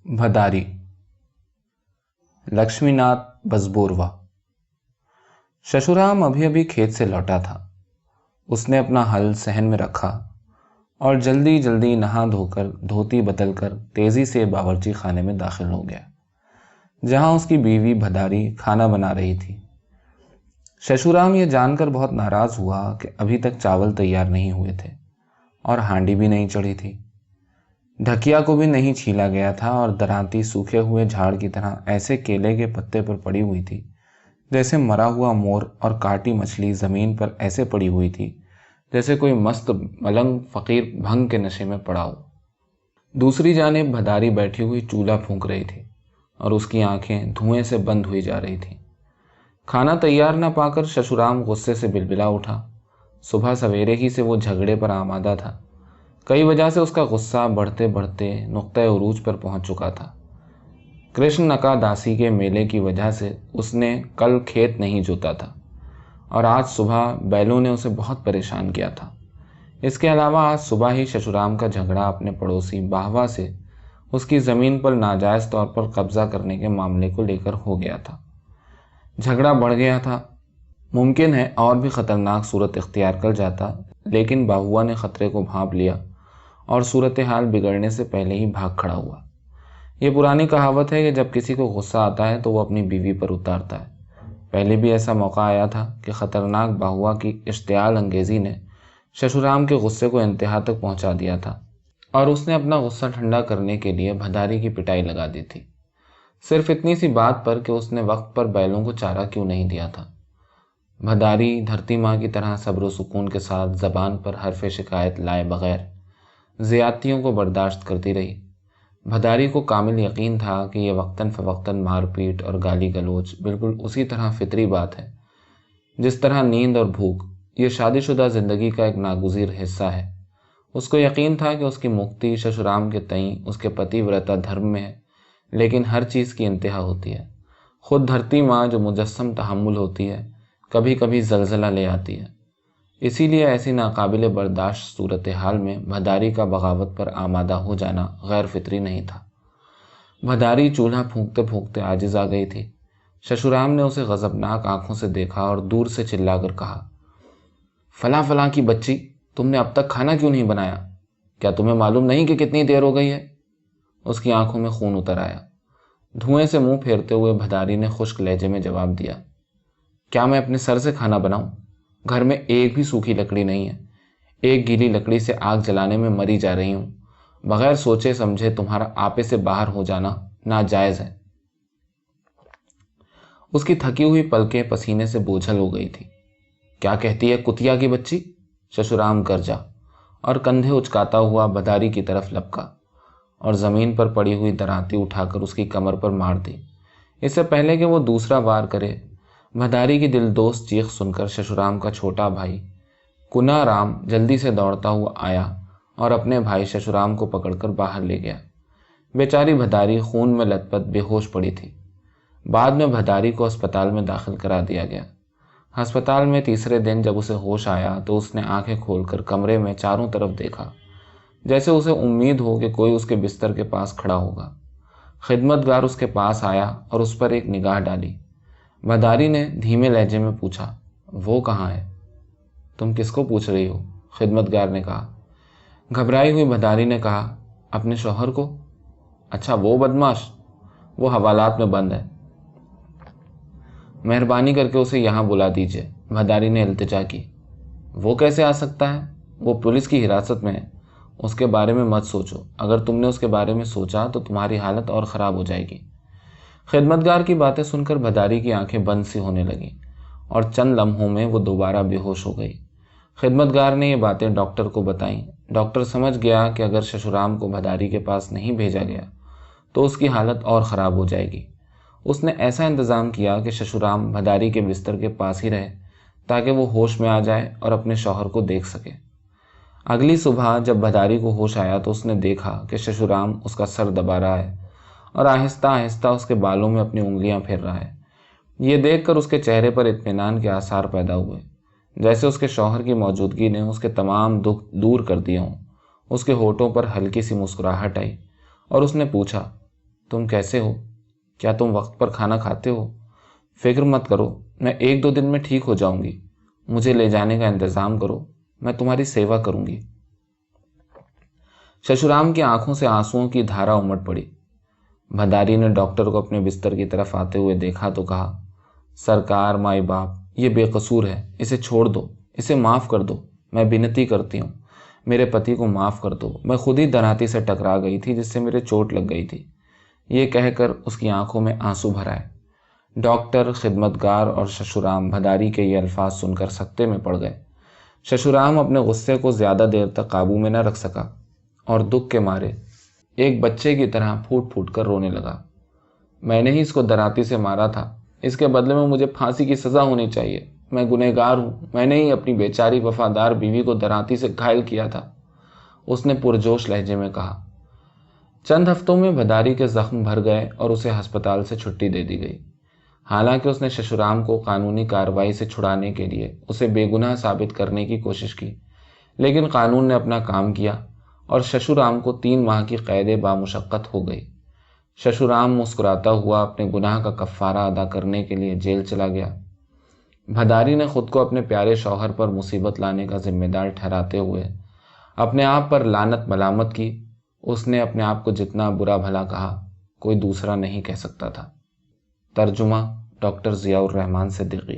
भदारी। लक्ष्मीनाथ बसबोरवा। शशुराम अभी अभी खेत से लौटा था। उसने अपना हल सहन में रखा और जल्दी जल्दी नहा धोकर धोती बदलकर तेजी से बावर्ची खाने में दाखिल हो गया, जहां उसकी बीवी भदारी खाना बना रही थी। शशुराम ये जानकर बहुत नाराज हुआ कि अभी तक चावल तैयार नहीं हुए थे और हांडी भी नहीं चढ़ी थी। ढकिया को भी नहीं छीला गया था और दरांती सूखे हुए झाड़ की तरह ऐसे केले के पत्ते पर पड़ी हुई थी जैसे मरा हुआ मोर, और काटी मछली जमीन पर ऐसे पड़ी हुई थी जैसे कोई मस्त मलंग फकीर भंग के नशे में पड़ा हो। दूसरी जानिब भदारी बैठी हुई चूल्हा फूंक रही थी और उसकी आंखें धुएं से बंद हुई जा रही थी। खाना तैयार न पाकर शशुराम गुस्से से बिलबिला उठा। सुबह सवेरे ही से वो झगड़े पर आमादा था। कई वजह से उसका गुस्सा बढ़ते बढ़ते नुक्ते उरूज पर पहुंच चुका था। कृष्ण नका दासी के मेले की वजह से उसने कल खेत नहीं जोता था और आज सुबह बैलों ने उसे बहुत परेशान किया था। इसके अलावा आज सुबह ही शशुराम का झगड़ा अपने पड़ोसी बाहवा से उसकी ज़मीन पर नाजायज़ तौर पर कब्जा करने के मामले को लेकर हो गया था। झगड़ा बढ़ गया था। मुमकिन है और भी ख़तरनाक सूरत इख्तियार कर जाता, लेकिन बाहुआ ने ख़तरे को भांप लिया और सूरत हाल बिगड़ने से पहले ही भाग खड़ा हुआ। ये पुरानी कहावत है कि जब किसी को गुस्सा आता है तो वो अपनी बीवी पर उतारता है। पहले भी ऐसा मौका आया था कि ख़तरनाक बाहुआ की इश्तियाल अंगेज़ी ने शशुराम के गुस्से को इंतहा तक पहुंचा दिया था और उसने अपना गुस्सा ठंडा करने के लिए भदारी की पिटाई लगा दी थी, सिर्फ इतनी सी बात पर कि उसने वक्त पर बैलों को चारा क्यों नहीं दिया था। भदारी धरती माँ की तरह सब्र सुकून के साथ ज़बान पर हरफ शिकायत लाए बगैर ज़्यादतियों को बर्दाश्त करती रही। भदारी को कामिल यकीन था कि यह वक्तन फ़वक्तन मारपीट और गाली गलोच बिल्कुल उसी तरह फितरी बात है जिस तरह नींद और भूख ये शादीशुदा ज़िंदगी का एक नागुज़ीर हिस्सा है। उसको यकीन था कि उसकी मुक्ति शशुराम के तईं उसके पतिव्रता धर्म में है, लेकिन हर चीज़ की इंतहा होती है। खुद धरती माँ जो मुजस्सम तहम्मुल होती है कभी कभी ज़लज़ला ले आती है। इसीलिए ऐसी नाकाबिले बर्दाश्त सूरत हाल में भदारी का बगावत पर आमादा हो जाना गैर फितरी नहीं था। भदारी चूल्हा फूंकते फूंकते आजिज़ आ गई थी। शशुराम ने उसे गज़बनाक आंखों से देखा और दूर से चिल्लाकर कहा, फला फला की बच्ची, तुमने अब तक खाना क्यों नहीं बनाया? क्या तुम्हें मालूम नहीं कि कितनी देर हो गई है? उसकी आंखों में खून उतर आया। धुएं से मुंह फेरते हुए भदारी ने खुश्क लहजे में जवाब दिया, क्या मैं अपने सर से खाना बनाऊं? घर में एक भी सूखी लकड़ी नहीं है। एक गीली लकड़ी से आग जलाने में मरी जा रही हूं। बगैर सोचे समझे तुम्हारा आपे से बाहर हो जाना नाजायज है। उसकी थकी हुई पलकें पसीने से बोझल हो गई थी। क्या कहती है कुतिया की बच्ची? शशुराम गरजा और कंधे उचकाता हुआ भदारी की तरफ लपका और ज़मीन पर पड़ी हुई दरांती उठाकर उसकी कमर पर मार दी। इससे पहले कि वो दूसरा वार करे, भदारी की दिलदोस्त चीख सुनकर शशुराम का छोटा भाई कुना राम जल्दी से दौड़ता हुआ आया और अपने भाई शशुराम को पकड़कर बाहर ले गया। बेचारी भदारी खून में लथपथ बेहोश पड़ी थी। बाद में भदारी को अस्पताल में दाखिल करा दिया गया। अस्पताल में तीसरे दिन जब उसे होश आया तो उसने आंखें खोलकर कमरे में चारों तरफ देखा, जैसे उसे उम्मीद हो कि कोई उसके बिस्तर के पास खड़ा होगा। खिदमतगार उसके पास आया और उस पर एक निगाह डाली। भदारी ने धीमे लहजे में पूछा, वो कहाँ है? तुम किसको पूछ रही हो? खिदमतगार ने कहा। घबराई हुई भदारी ने कहा, अपने शौहर को। अच्छा, वो बदमाश, वो हवालात में बंद है। मेहरबानी करके उसे यहाँ बुला दीजिए, भदारी ने इल्तिजा की। वो कैसे आ सकता है? वो पुलिस की हिरासत में है। उसके बारे में मत सोचो। अगर तुमने उसके बारे में सोचा तो तुम्हारी हालत और ख़राब हो जाएगी। खिदमतगार की बातें सुनकर भदारी की आंखें बंद सी होने लगीं और चंद लम्हों में वो दोबारा बेहोश हो गई। खिदमतगार ने ये बातें डॉक्टर को बताईं। डॉक्टर समझ गया कि अगर शशुराम को भदारी के पास नहीं भेजा गया तो उसकी हालत और ख़राब हो जाएगी। उसने ऐसा इंतज़ाम किया कि शशुराम भदारी के बिस्तर के पास ही रहे ताकि वो होश में आ जाए और अपने शौहर को देख सके। अगली सुबह जब भदारी को होश आया तो उसने देखा कि शशुराम उसका सर दबा रहा है और आहिस्ता आहिस्ता उसके बालों में अपनी उंगलियां फेर रहा है। ये देखकर उसके चेहरे पर इत्मीनान के आसार पैदा हुए, जैसे उसके शौहर की मौजूदगी ने उसके तमाम दुख दूर कर दिए हों। उसके होठों पर हल्की सी मुस्कुराहट आई और उसने पूछा, تم کیسے ہو؟ کیا تم وقت پر کھانا کھاتے ہو؟ فکر مت کرو، میں 1-2 دن میں ٹھیک ہو جاؤں گی۔ مجھے لے جانے کا انتظام کرو، میں تمہاری سیوا کروں گی۔ ششورام کی آنکھوں سے آنسوؤں کی دھارا امڑ پڑی۔ بھداری نے ڈاکٹر کو اپنے بستر کی طرف آتے ہوئے دیکھا تو کہا، سرکار مائی باپ، یہ بے قصور ہے، اسے چھوڑ دو، اسے معاف کر دو، میں بنتی کرتی ہوں، میرے پتی کو معاف کر دو، میں خود ہی دھراتی سے ٹکرا گئی تھی جس سے میرے چوٹ لگ گئی تھی۔ یہ کہہ کر اس کی آنکھوں میں آنسو بھر آئے۔ ڈاکٹر، خدمتگار اور ششورام بھداری کے یہ الفاظ سن کر سکتے میں پڑ گئے۔ ششورام اپنے غصے کو زیادہ دیر تک قابو میں نہ رکھ سکا اور دکھ کے مارے ایک بچے کی طرح پھوٹ پھوٹ کر رونے لگا۔ میں نے ہی اس کو دراتی سے مارا تھا، اس کے بدلے میں مجھے پھانسی کی سزا ہونی چاہیے۔ میں گنہگار ہوں، میں نے ہی اپنی بیچاری وفادار بیوی کو دراتی سے گھائل کیا تھا، اس نے پرجوش لہجے میں کہا۔ چند ہفتوں میں بھداری کے زخم بھر گئے اور اسے ہسپتال سے چھٹی دے دی گئی۔ حالانکہ اس نے ششورام کو قانونی کارروائی سے چھڑانے کے لیے اسے بے گناہ ثابت کرنے کی کوشش کی، لیکن قانون نے اپنا کام کیا اور ششورام کو 3 ماہ کی قید بامشقت ہو گئی۔ ششورام مسکراتا ہوا اپنے گناہ کا کفارہ ادا کرنے کے لیے جیل چلا گیا۔ بھداری نے خود کو اپنے پیارے شوہر پر مصیبت لانے کا ذمہ دار ٹھہراتے ہوئے اپنے آپ پر لعنت ملامت کی۔ اس نے اپنے آپ کو جتنا برا بھلا کہا، کوئی دوسرا نہیں کہہ سکتا تھا۔ ترجمہ ڈاکٹر ضیاء الرحمن صدیقی۔